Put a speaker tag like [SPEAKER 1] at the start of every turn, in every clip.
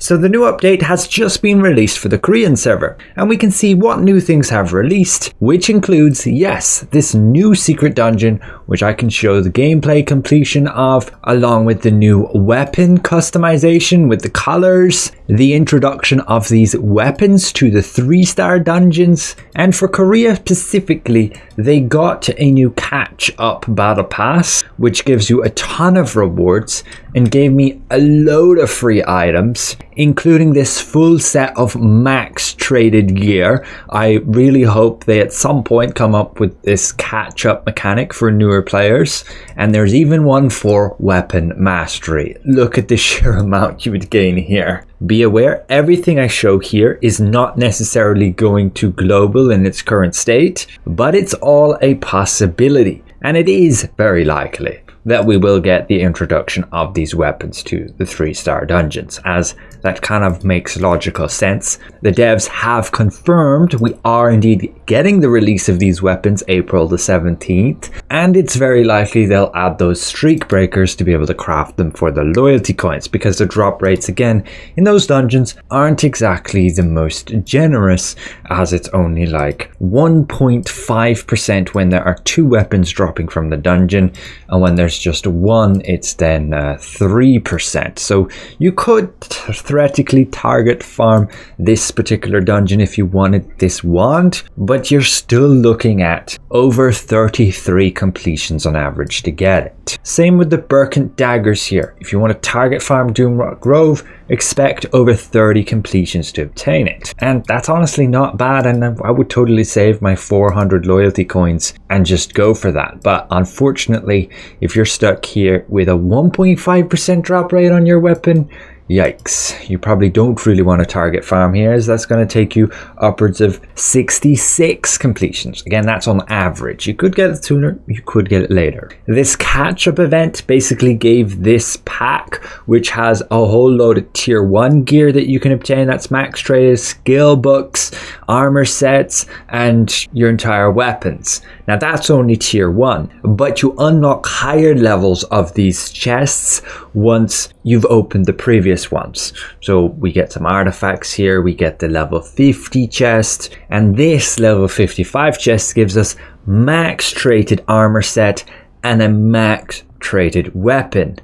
[SPEAKER 1] So the new update has just been released for the Korean server, and we can see what new things have released, which includes, yes, this new secret dungeon, which I can show the gameplay completion of, along with the new weapon customization with the colors, the introduction of these weapons to the 3-star dungeons, and for Korea specifically, they got a new catch-up battle pass, which gives you a ton of rewards and gave me a load of free items, including this full set of max traded gear. I really hope they at some point come up with this catch-up mechanic for newer players, and there's even one for weapon mastery. Look at the sheer amount you would gain here. Be aware, everything I show here is not necessarily going to global in its current state, but it's all a possibility, and it is very likely that we will get the introduction of these weapons to the 3-star dungeons, as that kind of makes logical sense. The devs have confirmed we are indeed getting the release of these weapons April the 17th, and it's very likely they'll add those streak breakers to be able to craft them for the loyalty coins, because the drop rates again in those dungeons aren't exactly the most generous, as it's only like 1.5% when there are 2 weapons dropping from the dungeon, and when there's just 1 it's then 3%. So you could theoretically target farm this particular dungeon if you wanted this wand, but you're still looking at over 33 completions on average to get it. Same with the Burkent daggers here. If you want to target farm Doomrock Grove, expect over 30 completions to obtain it. And that's honestly not bad, and I would totally save my 400 loyalty coins and just go for that. But unfortunately, if you're stuck here with a 1.5% drop rate on your weapon, yikes, you probably don't really want to target farm here, as that's going to take you upwards of 66 completions. Again, that's on average. You could get it sooner, you could get it later. This catch-up event basically gave this pack, which has a whole load of tier 1 gear that you can obtain. That's max traded, skill books, armor sets, and your entire weapons. Now that's only tier 1, but you unlock higher levels of these chests once you've opened the previous ones. So we get some artifacts here, we get the level 50 chest, and this level 55 chest gives us max traded armor set and a max traded weapon.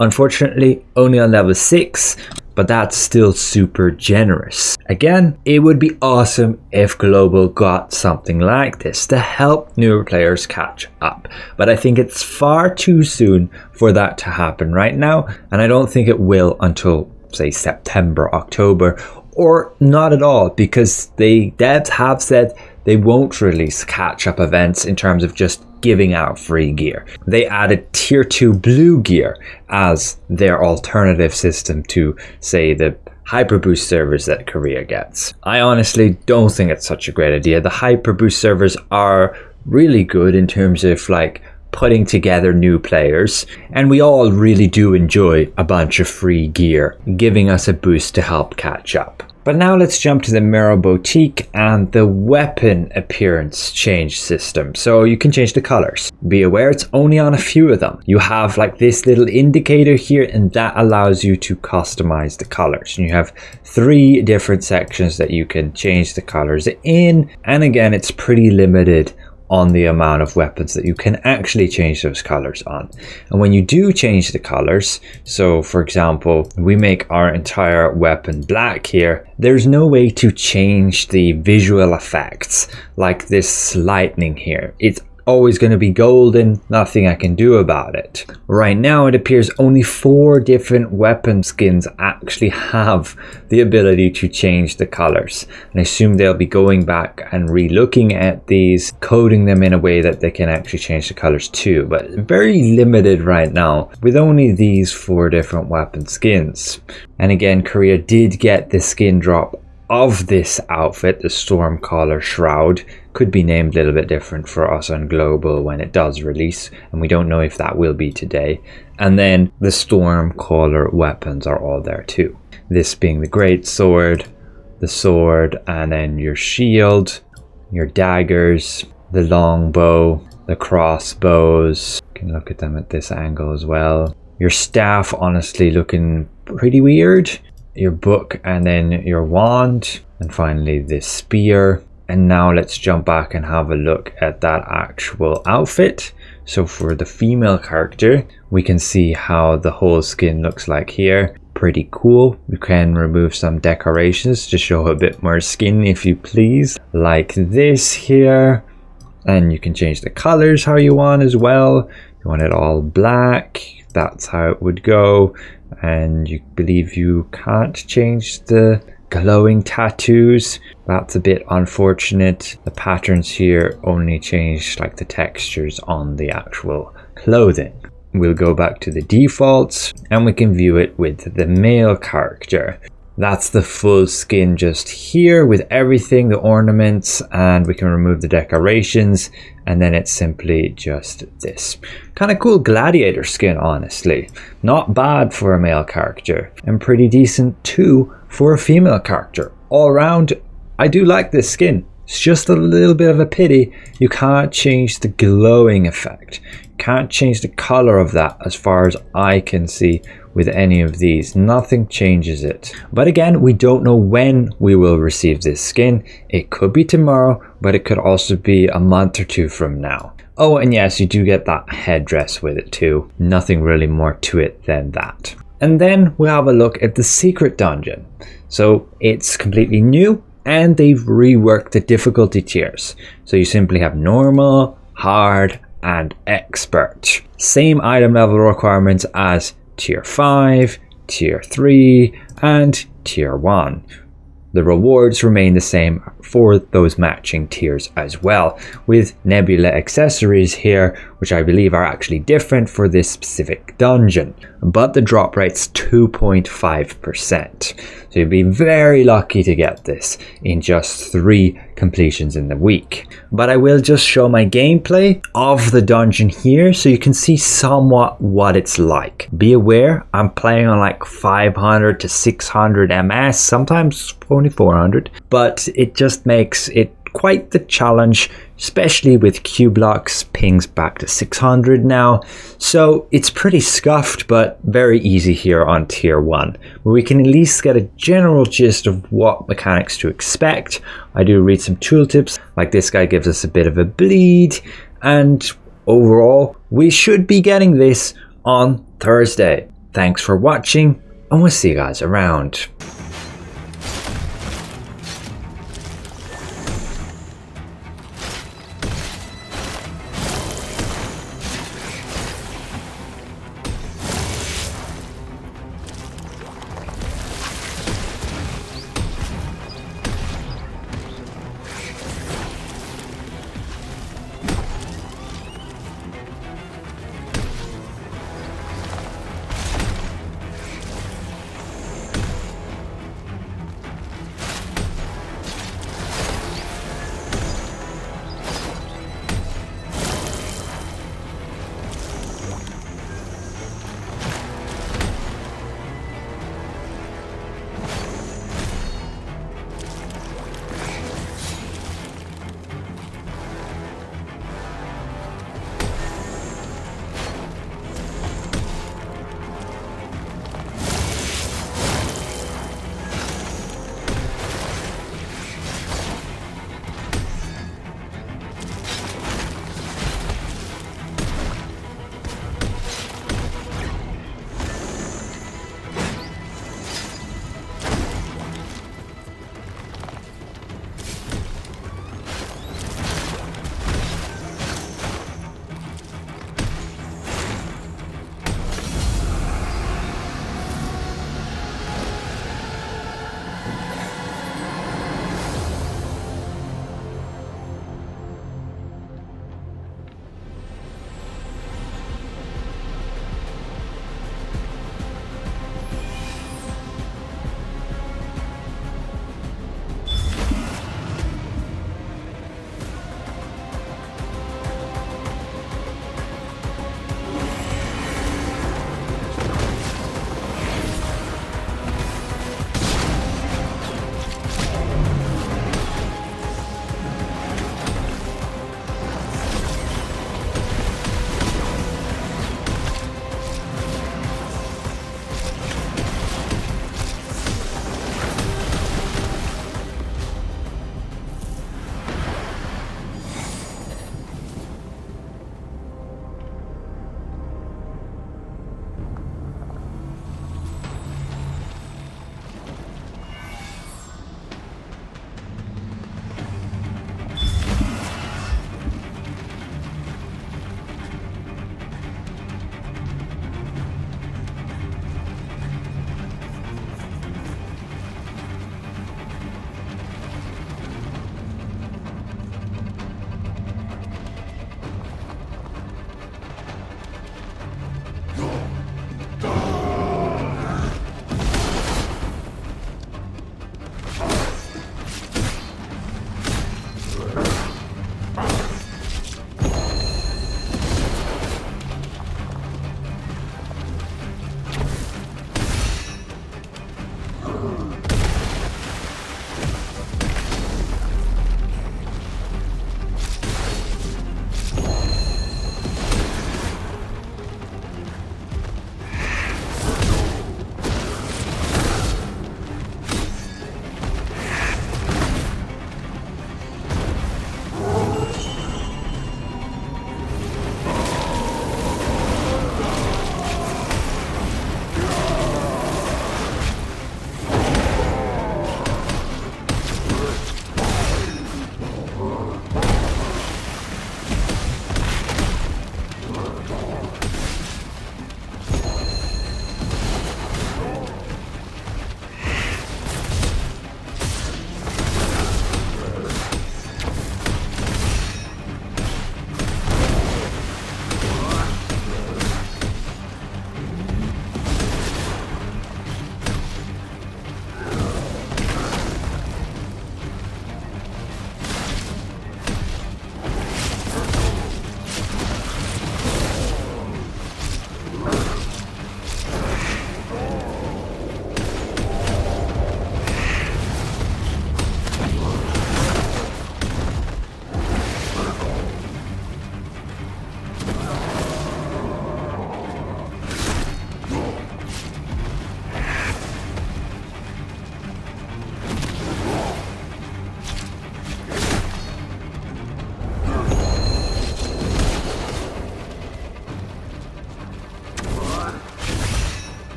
[SPEAKER 1] Unfortunately, only on level 6, but that's still super generous. Again, it would be awesome if Global got something like this to help newer players catch up, but I think it's far too soon for that to happen right now, and I don't think it will until, say, September, October, or not at all, because the devs have said they won't release catch-up events in terms of just giving out free gear. They added tier 2 blue gear as their alternative system to, say, the hyperboost servers that Korea gets. I honestly don't think it's such a great idea. The hyperboost servers are really good in terms of like putting together new players, and we all really do enjoy a bunch of free gear, giving us a boost to help catch up. But now let's jump to the Mirror Boutique and the weapon appearance change system. So you can change the colors. Be aware it's only on a few of them. You have like this little indicator here, and that allows you to customize the colors. And you have 3 different sections that you can change the colors in. And again, it's pretty limited on the amount of weapons that you can actually change those colors on. And when you do change the colors, so for example, we make our entire weapon black here, there's no way to change the visual effects like this lightning here. It's always going to be golden, nothing I can do about it. Right now it appears only 4 different weapon skins actually have the ability to change the colors, and I assume they'll be going back and re-looking at these, coding them in a way that they can actually change the colors too, but very limited right now with only these 4 different weapon skins. And again, Korea did get the skin drop of this outfit, the Stormcaller Shroud. Could be named a little bit different for us on Global when it does release, and we don't know if that will be today. And then the Stormcaller weapons are all there too. This being the Great Sword, the sword, and then your shield, your daggers, the longbow, the crossbows. You can look at them at this angle as well. Your staff honestly looking pretty weird. your book and then your wand, and finally this spear. And now let's jump back and have a look at that actual outfit. So for the female character, we can see how the whole skin looks like here. Pretty cool. You can remove some decorations to show a bit more skin if you please, like this here. And you can change the colors how you want as well. You want it all black, that's how it would go. And you believe you can't change the glowing tattoos. That's a bit unfortunate. The patterns here only change like the textures on the actual clothing. We'll go back to the defaults and we can view it with the male character. That's the full skin just here with everything, the ornaments, and we can remove the decorations, and then it's simply just this. Kind of cool gladiator skin, honestly. Not bad for a male character, and pretty decent too for a female character. All around, I do like this skin. It's just a little bit of a pity you can't change the glowing effect. You can't change the color of that as far as I can see with any of these. Nothing changes it. But again, we don't know when we will receive this skin. It could be tomorrow, but it could also be a month or two from now. Oh, and yes, you do get that headdress with it too. Nothing really more to it than that. And then we'll have a look at the secret dungeon. So it's completely new, and they've reworked the difficulty tiers. So you simply have normal, hard, and expert. Same item level requirements as tier 5, tier 3, and tier 1. The rewards remain the same for those matching tiers as well, with nebula accessories here, which I believe are actually different for this specific dungeon. But the drop rate's 2.5%. So you'd be very lucky to get this in just 3 completions in the week. But I will just show my gameplay of the dungeon here so you can see somewhat what it's like. Be aware, I'm playing on like 500 to 600 ms, sometimes only 400, but it just makes it quite the challenge, especially with Q blocks. Pings back to 600 now, so it's pretty scuffed but very easy here on tier 1, where we can at least get a general gist of what mechanics to expect. I do read some tooltips, like this guy gives us a bit of a bleed, and overall we should be getting this on Thursday. Thanks for watching, and we'll see you guys around.